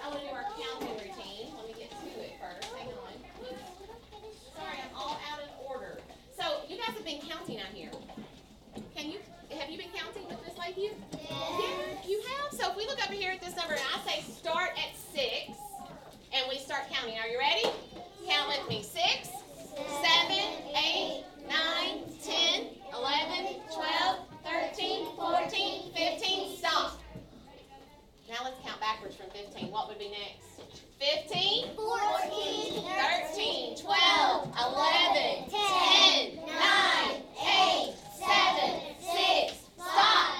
I want to do our counting routine. Let me get to it first. Hang on. Sorry, I'm all out of order. So you guys have been counting out here. Have you been counting with Miss Lakeview? Yeah, you have. So if we look over here at this number and I say start at 6, and we start counting. Are you ready? Count with me. 6, 7, 8, 9, 10, 11, 12, 13, 14, 15. Stop. Now let's count backwards from 15. What would be next? 15, 14, 13, 12, 11, 10, 9, 8, 7, 6. Stop.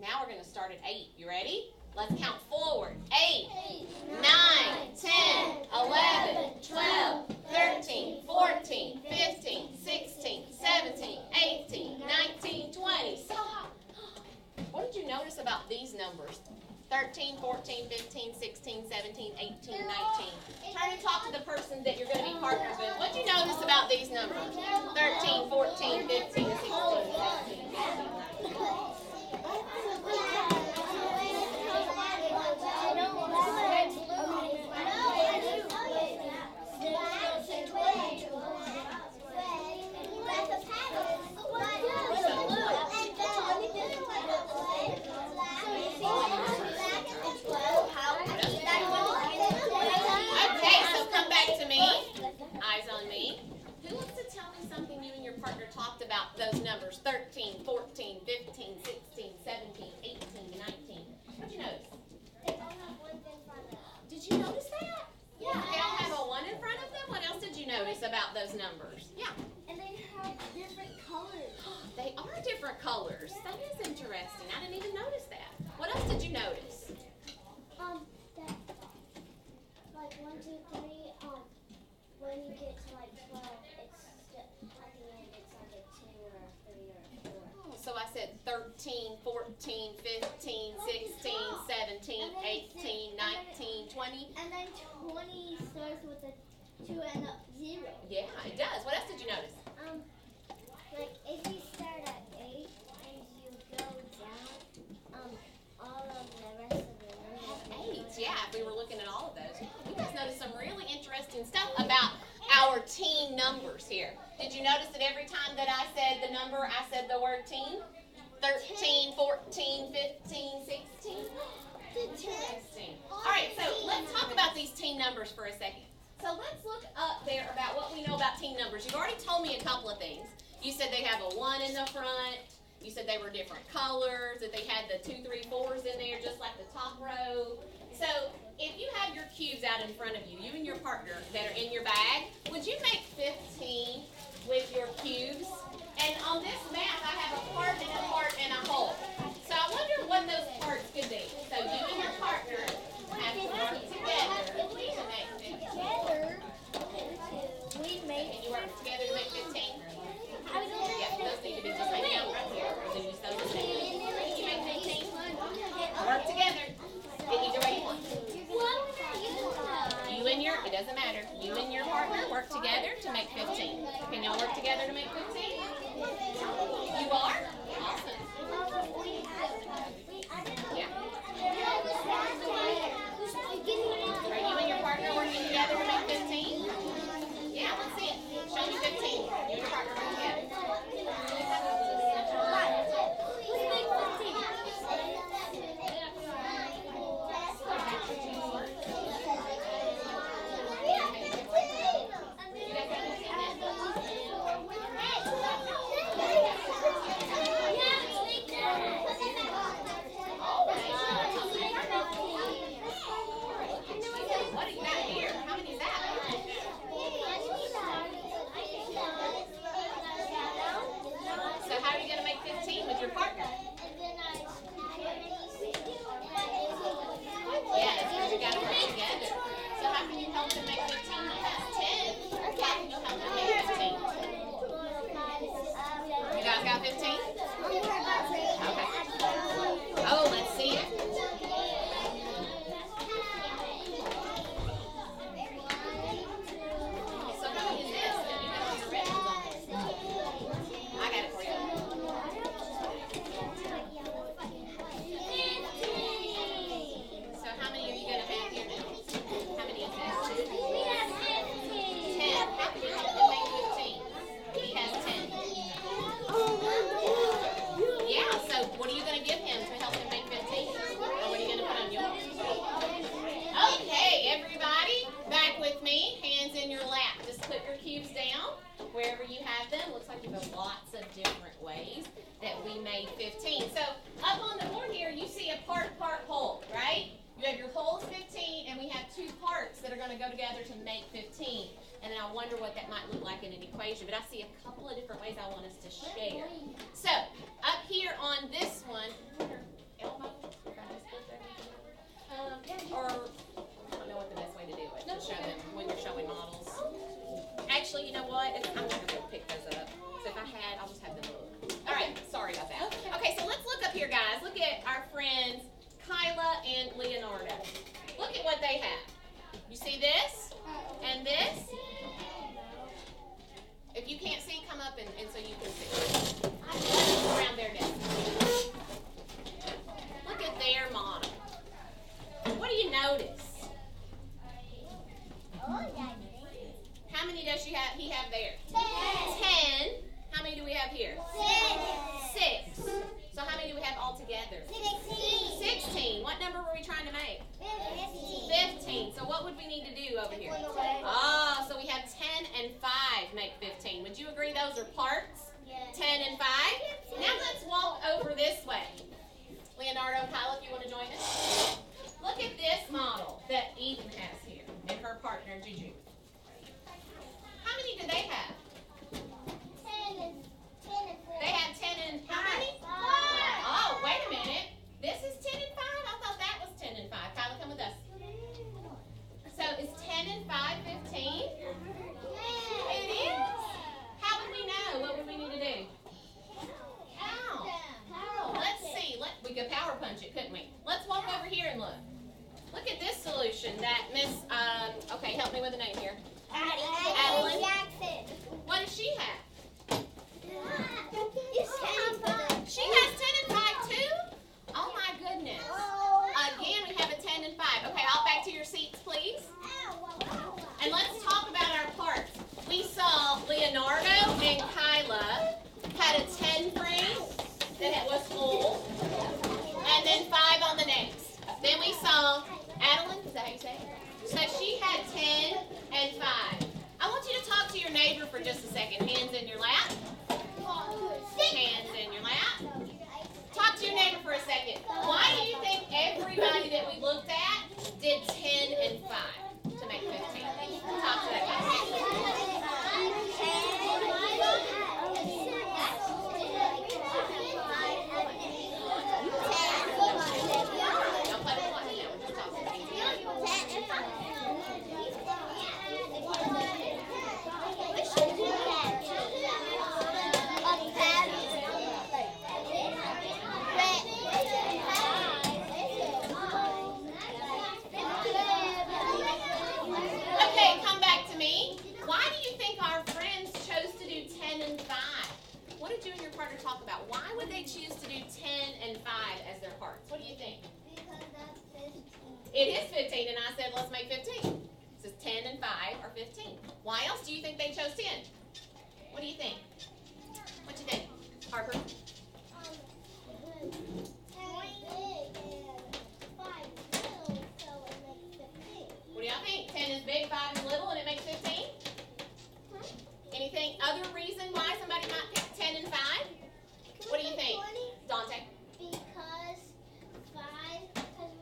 Now we're going to start at 8. You ready? Let's count forward. 8, 9, 10, 11, 12, 13, 14, 15, 16, 17, 18, 19, 20. Stop. What did you notice about these numbers? 13, 14, 15, 16, 17, 18, 19. Try to talk to the person that you're going to be partners with. What did you notice about these numbers? 13, 14, 15, 16, 17, 18, 19. Talked about those numbers, 13, 14, 15, 16, 17, 18, 19. What did you notice? They all have one in front of them. Did you notice that? Yeah. They all have a 1 in front of them? What else did you notice about those numbers? Yeah. And they have different colors. They are different colors. That is interesting. I didn't even notice that. What else did you notice? That like 1, 2, 3. When you get to like 12, it's at the end. It's like a 2 or a 3 or a 4. Oh, so I said 13, 14, 15, 16, 17, 18, 19, 20. And then 20 starts with a 2 and a 0. Yeah, it does. What else did you notice? Like if you start at 8 and you go down, all of the rest of the numbers. 8, yeah, if we were looking at all of those. You guys noticed some really interesting stuff about our teen numbers here. Did you notice that every time that I said the number, I said the word teen? 13, 14, 15, 16. Interesting. All right, so let's talk about these teen numbers for a second. So let's look up there about what we know about teen numbers. You've already told me a couple of things. You said they have a 1 in the front. You said they were different colors, that they had the 2, 3, 4s in there, just like the top row. So if you have your cubes out in front of you, you and your partner that are in your bag, would you make 15 with your cubes? And on this map, I have a part and a part and a whole. So I wonder what those parts could be. So you and your partner have to work together to make 15. Can you work together to make 15? Yeah, those need to be just hanging out right here. So you just those can you make 15? Work together. Get either way you want. You and your, it doesn't matter. You and your partner work together to make 15. Can y'all work together to make 15? You are? Awesome. Yeah. Are you and your partner working together to make 15? Yeah, let's see it. Show me 15. You and your partner work together. what that might look like in an equation, but I see a couple of different ways I want us to share. So, up here on this one, elbow, or I don't know what the best way to do it, to show them when you're showing models. Actually, you know what? I'm not going to be able to pick those up. So if I had, I'll just have them look. All right, sorry about that. Okay, so let's look up here, guys. Look at our friends Kyla and Leonardo. Look at what they have. You see this and this? If you can't see, come up and so you can see. Around their desk. Look at their model. What do you notice? How many does he have there? 10. How many do we have here? 6. So how many do we have all together? 16. What number were we trying to make? 15. So what would we need to do over here? Ah, so we have 10 and 5 make 15. Would you agree those are parts? 10 and 5? Now let's walk over this way. Leonardo and Kyle, if you want to join us. Look at this model that Eden has here and her partner Juju. How many do they have? 10 and 4. They have 10 and how many? 5. Oh, wait a minute. This is 10 and 5? I thought that was 10 and 5. Kyla, come with us. So is 10 and 5 15? It is. How would we know? What would we need to do? How? Let's see. We could power punch it, couldn't we? Let's walk over here and look. Look at this solution that Miss, okay, help me with the name here. Adeline. What does she have? She has 10 and 5 too? Oh my goodness. Again, we have a 10 and 5. Okay, all back to your seats, please. And let's talk about our parts. We saw Leonardo and Kyla had a 10 frame that was full, and then 5 on the next. Then we saw Adeline, is that how you say it? So she had 10 and 5. I want you to talk to your neighbor for just a second. Hands in your lap. Hands in your lap. Talk to your neighbor for a second. Why do you think everybody that we looked at did 10 and 5 to make 15? Talk to that guy. Don't play with one now. We're just talking. Okay, come back to me. Why do you think our friends chose to do 10 and 5? What did you and your partner talk about? Why would they choose to do 10 and 5 as their parts? What do you think? Because that's 15. It is 15, and I said let's make 15. It says 10 and 5 are 15. Why else do you think they chose 10? What do you think? What do you think, Harper? 10 is big and 5 is little, so it makes 15. What do y'all think? 10 is big, 5 is little, and it makes 15? Anything other reason why somebody might pick 10 and 5? What do you think, Dante? Because 5, because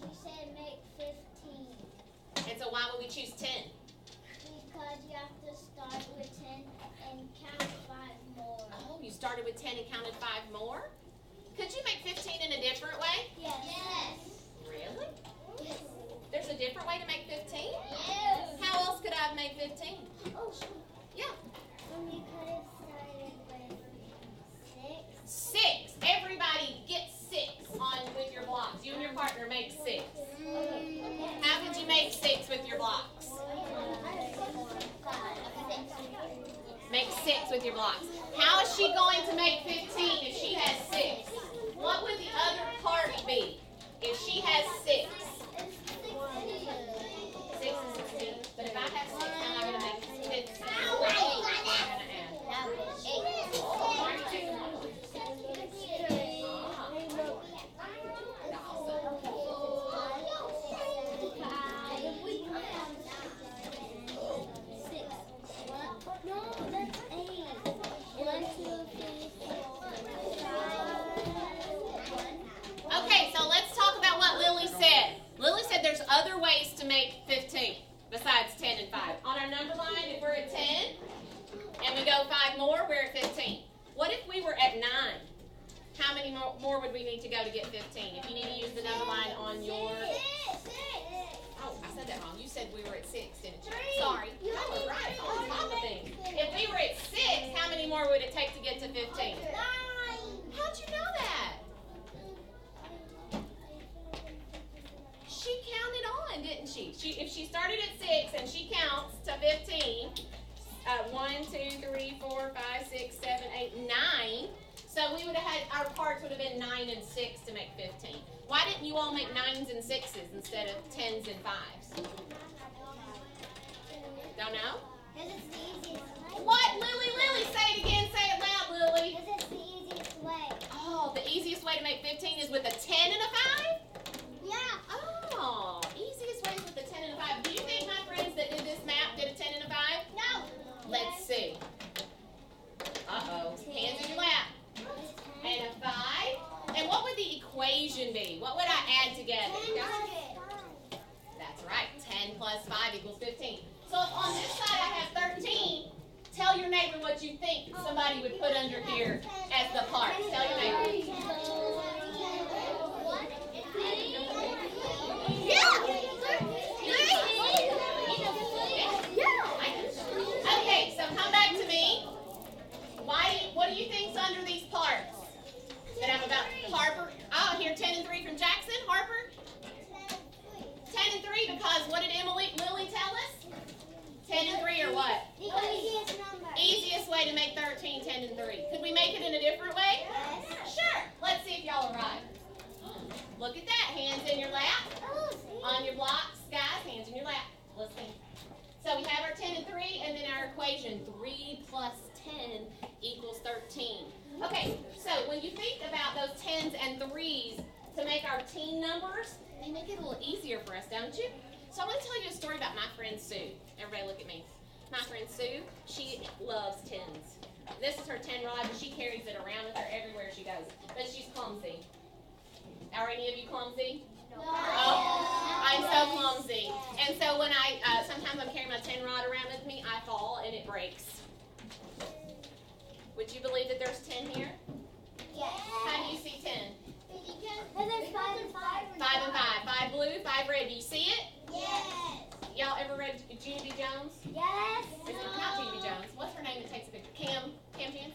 you said make 15. And so why would we choose 10? Because you have to start with 10 and count 5 more. Oh, you started with 10 and counted 5 more? Could you make 15 in a different way? Yes. Yes. Really? Yes. There's a different way to make 15? Yes. How else could I have made 15? Oh, Yeah. you could have started with 6. 6. Everybody get 6 on with your blocks. You and your partner make 6. How could you make 6 with your blocks? Make 6 with your blocks. How is she going to make 15 if she has 6? What would the other part be if she has 6? 6 is 16. But if I have 6, how am I going to make 15? I'm going to add. Why are you taking one? No, that's 8. 1, 2, 3, 4, 5. 1, to go to get 15. If you need to use the number line on your... Oh, I said that wrong. You said we were at 6, didn't you? Sorry. I was right on top of things. If we were at 6, how many more would it take to get to 15? How'd you know that? She counted on, didn't she? If she started at 6 and she counts to 15, 1, 2, 3, 4, 5, 6, 7, 8, 9. So we would have had, our parts would have been 9 and 6 to make 15. Why didn't you all make 9s and 6s instead of 10s and 5s? Don't know? Because it's the easiest way. What? Lily, say it again. Say it loud, Lily. Because it's the easiest way. Oh, the easiest way to make 15 is with a 10 and a 5? Yeah. Oh, easiest way is with a 10 and a 5. Do you think my friends that did this map did a 10 and a 5? No. Let's see. Uh-oh. Hands in your lap. And a 5. And what would the equation be? What would I add together? That's right. 10 plus 5 equals 15. So if on this side I have 13, tell your neighbor what you think somebody would put under here as the parts. Tell your neighbor. Okay, so come back to me. What do you think's under these parts that I'm about? Harper. Oh, here 10 and 3 from Jackson. Harper. 10 and 3 because what did Lily tell us? 10 and 3 or what? The easiest number. Easiest way to make 13, 10 and 3. Could we make it in a different way? Yes. Sure. Let's see if y'all are right. Look at that. Hands in your lap. On your blocks, guys. Hands in your lap. Let's see. So we have our 10 and 3, and then our equation, 3 plus 10 equals 13. Okay, so when you think about those 10s and 3s to make our teen numbers, they make it a little easier for us, don't you? So I want to tell you a story about my friend Sue. Everybody look at me. My friend Sue, she loves 10s. This is her 10 rod, but she carries it around with her everywhere she goes. But she's clumsy. Are any of you clumsy? No. Oh, I'm so clumsy. And so when sometimes I'm carrying my 10 rod around with me, I fall and it breaks. Would you believe that there's 10 here? Yes. How do you see 10? And there's 5 and 5. 5 and 5. 5 blue, 5 red. Do you see it? Yes. Y'all ever read Junie B. Jones? Yes. Not Junie B. Jones. What's her name that takes a picture? Cam Jansen?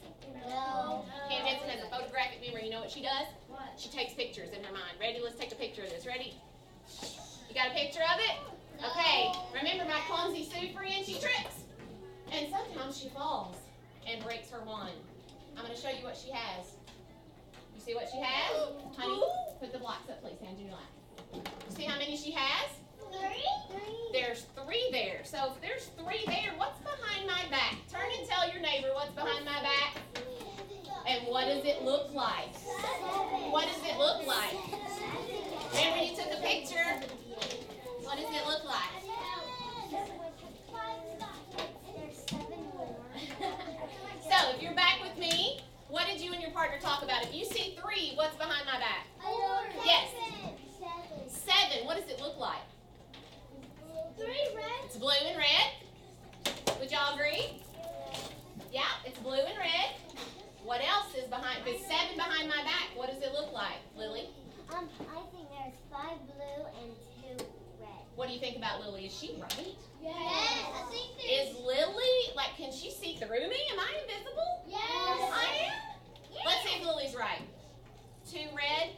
No. Cam Jansen has a photographic memory. You know what she does? What? She takes pictures in her mind. Ready? Let's take a picture of this. Ready? You got a picture of it? Okay. Remember my clumsy Sue friend? She trips. And sometimes she falls and breaks her wand. I'm going to show you what she has. You see what she has? Honey, put the blocks up, please. Hands in your lap. You see how many she has? 3. There's 3 there. So if there's 3 there, what's behind my back? Turn and tell your neighbor what's behind my back. And what does it look like? What does it look like? Remember you took a picture? What does it look like? So if you're back with me, what did you and your partner talk about? If you see 3, what's behind my back? Yes. 7. What does it look like? 3 red. It's blue and red. Would y'all agree? Yeah, it's blue and red. What else is behind? There's 7 behind my back. What does it look like, Lily? I think there's 5 blue and 2 red. What do you think about Lily? Is she right? Yes. I think there's. Is Lily, can she see through me? Am I invisible? Yes. I am? Let's see if Lily's right. 2 red,